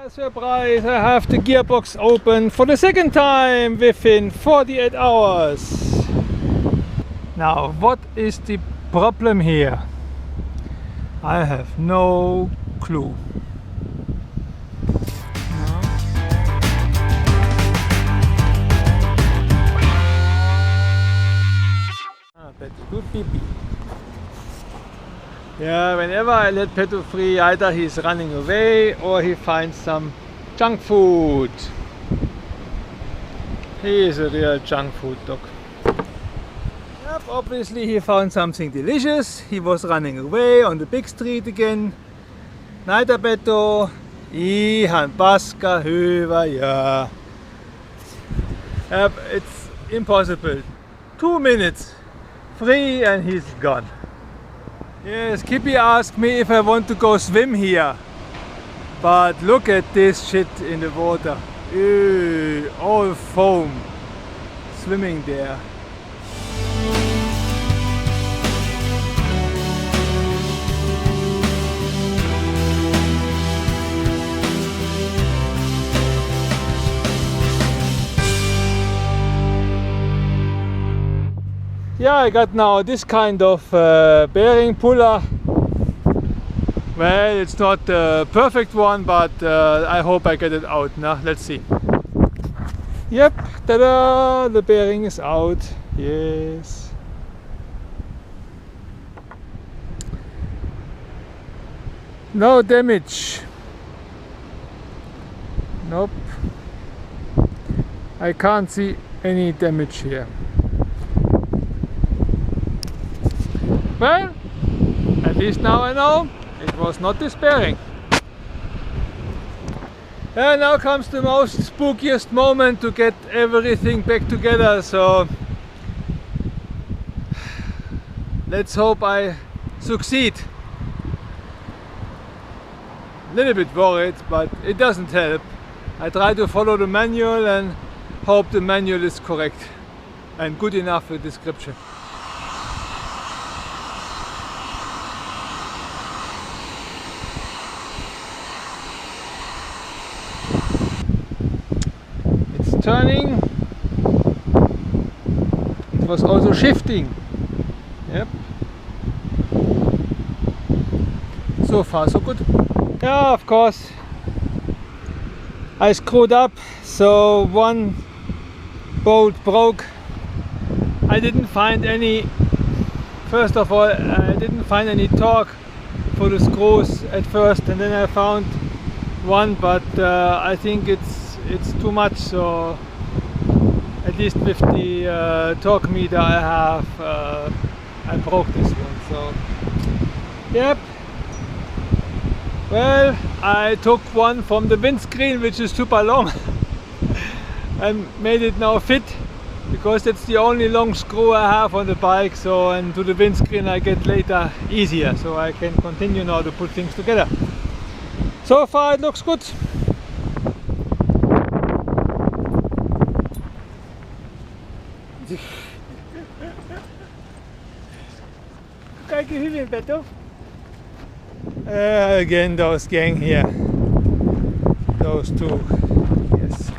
Surprise, I have the gearbox open for the second time within 48 hours. Now, what is the problem here? I have no clue. Petto, good pee-pee. Yeah, whenever I let Petto free, either he's running away or he finds some junk food. He is a real junk food dog. Yep, obviously he found something delicious. He was running away on the big street again. Näitä Petto, ihan paska hyvä, yeah. Yep, it's impossible. 2 minutes. Free and he's gone. Yes, Kippy asked me if I want to go swim here. But look at this shit in the water. Ew, all foam swimming there. Yeah, I got now this kind of bearing puller. Well, it's not the perfect one, but I hope I get it out now. Let's see. Yep, ta-da! The bearing is out. Yes. No damage. Nope. I can't see any damage here. Well, at least now I know it was not this bearing. And now comes the most spookiest moment to get everything back together, so let's hope I succeed. A little bit worried, but it doesn't help. I try to follow the manual and hope the manual is correct and good enough with description. Turning, it was also shifting. Yep. So far so good. Yeah, of course I screwed up, so one bolt broke. I didn't find any, first of all I didn't find any torque for the screws at first, and then I found one, but I think it's too much, so at least with the torque meter I have, I broke this one, so yep. Well, I took one from the windscreen, which is super long, and made it now fit, because that's the only long screw I have on the bike, so, and to the windscreen I get later easier, so I can continue now to put things together. So far it looks good. Kijk je hier Petto? Again those gang here. Those two. Yes.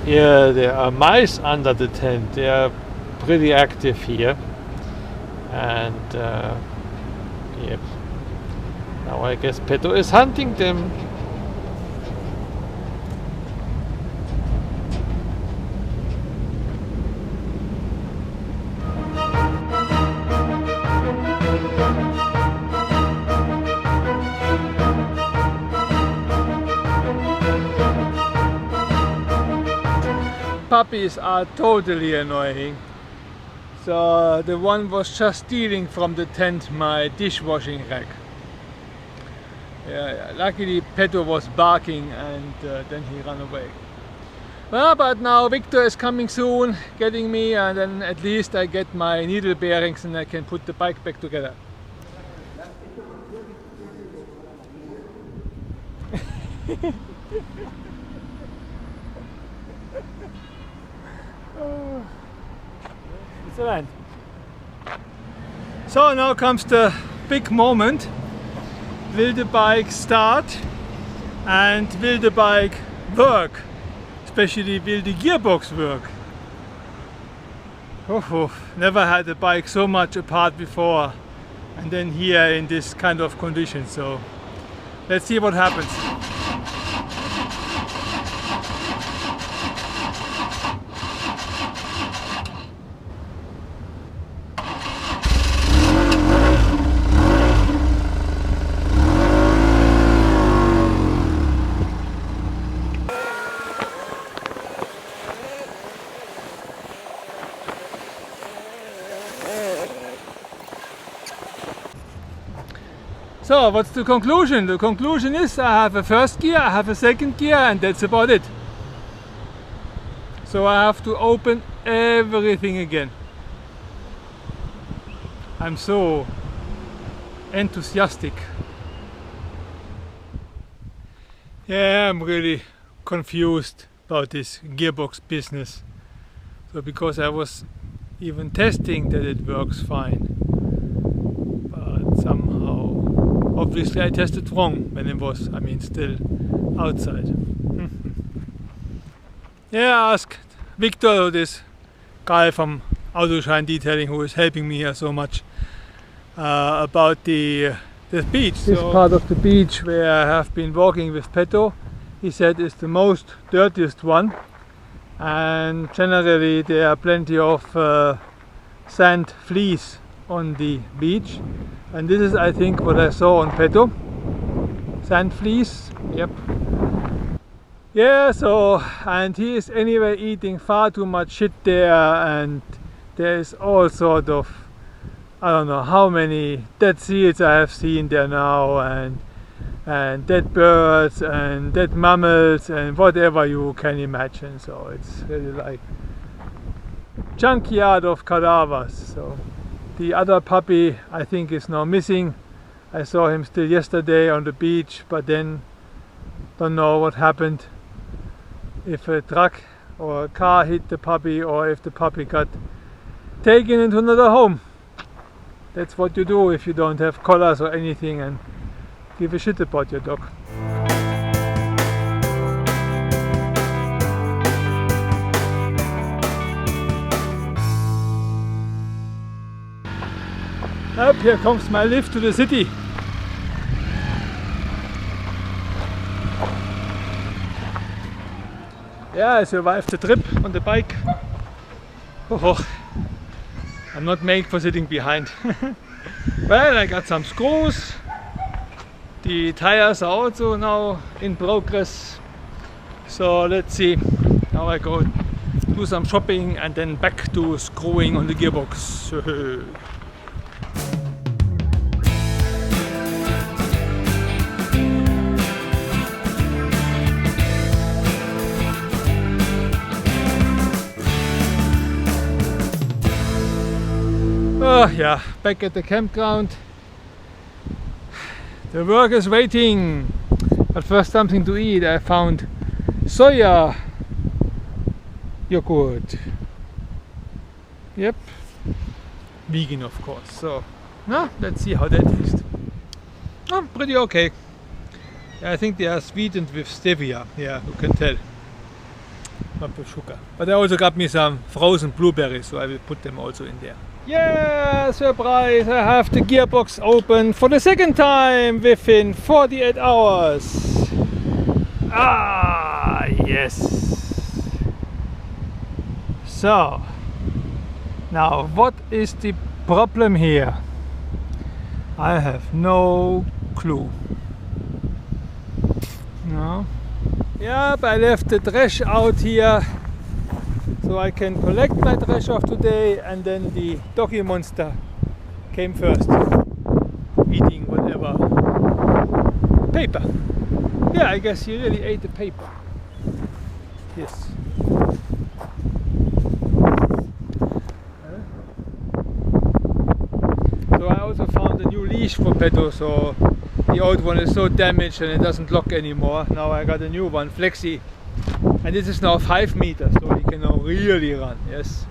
Yeah, there are mice under the tent. They are pretty active here, and yep. Now I guess Petto is hunting them. Puppies are totally annoying. So the one was just stealing from the tent my dishwashing rack. Yeah, luckily Petto was barking, and then he ran away. Well, but now Victor is coming soon, getting me, and then at least I get my needle bearings and I can put the bike back together. It's a land. So now comes the big moment. Will the bike start and will the bike work? Especially will the gearbox work? Oh, never had a bike so much apart before, and then here in this kind of condition. So let's see what happens. So what's the conclusion? The conclusion is I have a first gear, I have a second gear, and that's about it. So I have to open everything again. I'm so enthusiastic. Yeah, I'm really confused about this gearbox business. So because I was even testing that it works fine, but somehow, obviously I tested wrong when it was, still outside. Yeah, I asked Victor, this guy from Autoschein Detailing who is helping me here so much, about the beach. This part of the beach where I have been walking with Petto, he said is the most dirtiest one, and generally there are plenty of sand fleas on the beach, and this is, I think, what I saw on Petto. Sand fleas, yep. Yeah, so, and he is anyway eating far too much shit there, and there is all sort of, I don't know how many dead seals I have seen there now, and dead birds and dead mammals and whatever you can imagine. So it's really like junkyard of cadavers. So the other puppy, I think, is now missing. I saw him still yesterday on the beach, but then don't know what happened. If a truck or a car hit the puppy, or if the puppy got taken into another home. That's what you do if you don't have collars or anything and give a shit about your dog. Up here comes my lift to the city. Yeah, I survived the trip on the bike. Oh, I'm not made for sitting behind. Well, I got some screws. The tires are also now in progress. So let's see. Now I go do some shopping and then back to screwing on the gearbox. Oh yeah, back at the campground. The work is waiting. But first something to eat. I found soya yogurt. Yep. Vegan, of course. So, no, let's see how that tastes. Oh, pretty okay. I think they are sweetened with stevia. Yeah, you can tell. Not with sugar. But I also got me some frozen blueberries, so I will put them also in there. Yeah, surprise! I have the gearbox open for the second time within 48 hours. Ah, yes. So, now what is the problem here? I have no clue. No. Yep, I left the trash out here so I can collect my trash of today, and then the doggy monster came first, eating whatever. Paper. Yeah, I guess he really ate the paper. Yes. So I also found a new leash for Petto, so The old one is so damaged and it doesn't lock anymore. Now I got a new one, Flexi, and this is now 5 meters, so he can now really run. Yes,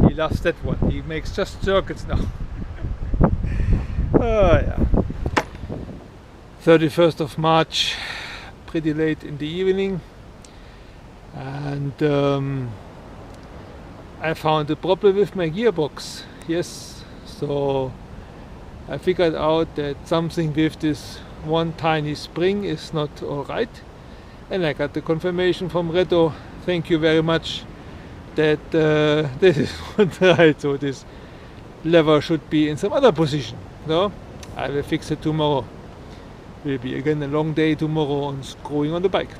he loves that one. He makes just circuits now. Oh yeah. 31st of March, pretty late in the evening, and I found a problem with my gearbox. Yes, so I figured out that something with this one tiny spring is not alright, and I got the confirmation from Reto, thank you very much, that this is not right, so this lever should be in some other position. So I will fix it tomorrow. Will be again a long day tomorrow on screwing on the bike.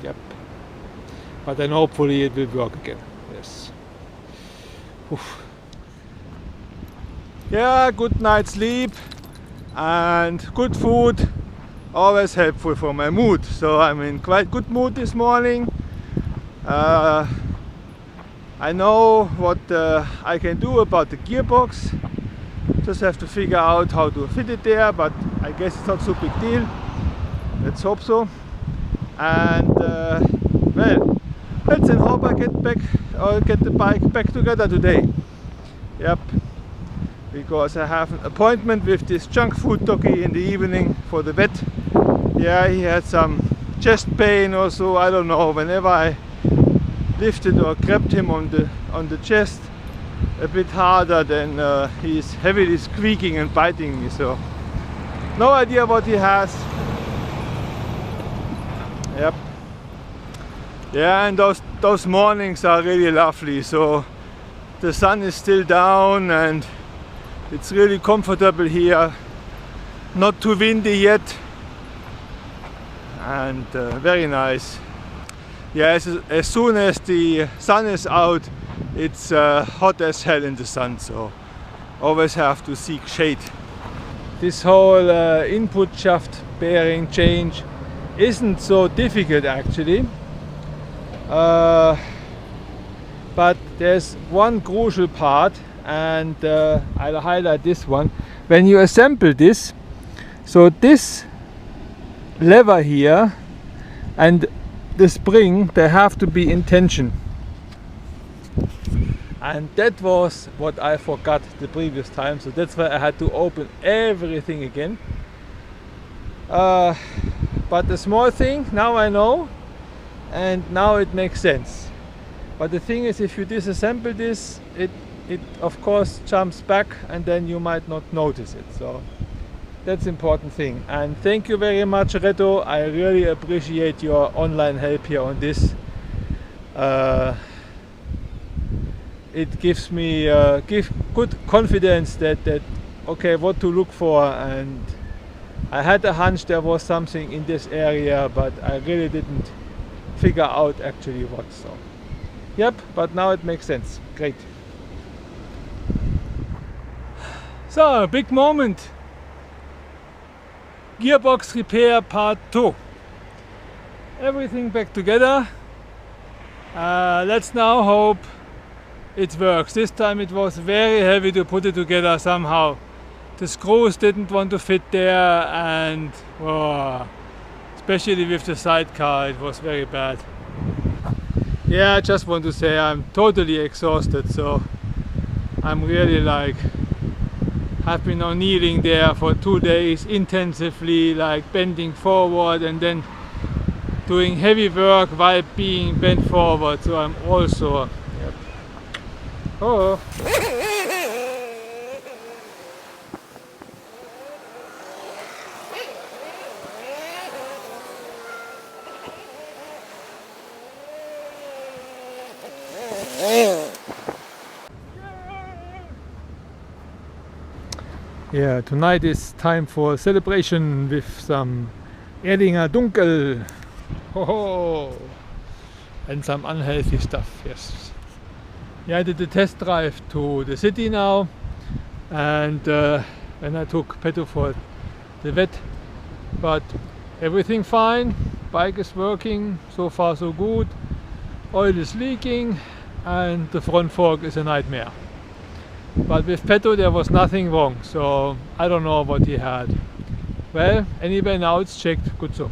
Yep. But then hopefully it will work again. Yes. Oof. Yeah, good night's sleep and good food, always helpful for my mood. So I'm in quite good mood this morning. I know what I can do about the gearbox. Just have to figure out how to fit it there, but I guess it's not so big deal. Let's hope so. And well, let's hope I get the bike back together today. Yep. Because I have an appointment with this junk food doggy in the evening for the vet. Yeah, he had some chest pain or so, I don't know. Whenever I lifted or grabbed him on the chest a bit harder, then he's heavily squeaking and biting me. So no idea what he has. Yep. Yeah, and those mornings are really lovely. So the sun is still down and it's really comfortable here, not too windy yet, and very nice. Yeah, as soon as the sun is out, it's hot as hell in the sun, so always have to seek shade. This whole input shaft bearing change isn't so difficult actually, but there's one crucial part, and I'll highlight this one. When you assemble this, so this lever here and the spring, they have to be in tension, and that was what I forgot the previous time, so that's why I had to open everything again. But the small thing, now I know, and now it makes sense. But the thing is, if you disassemble this, it of course jumps back and then you might not notice it. So that's important thing. And thank you very much, Reto. I really appreciate your online help here on this. It gives me good confidence that okay, what to look for, and I had a hunch there was something in this area, but I really didn't figure out actually what. So yep, but now it makes sense. Great. So, big moment. Gearbox repair part 2. Everything back together. Let's now hope it works. This time it was very heavy to put it together somehow. The screws didn't want to fit there, and especially with the sidecar, it was very bad. Yeah, I just want to say I'm totally exhausted, so I'm really like, I've been now kneeling there for 2 days intensively, like bending forward and then doing heavy work while being bent forward, so I'm all sore. Yep. Oh. Yeah, tonight is time for celebration with some Erdinger Dunkel. Ho, and some unhealthy stuff, yes. Yeah, I did the test drive to the city now, and then I took Petto for the vet, but everything fine, bike is working, so far so good, oil is leaking, and the front fork is a nightmare. But with Petto there was nothing wrong, so I don't know what he had. Well, anyway, now it's checked. Good so.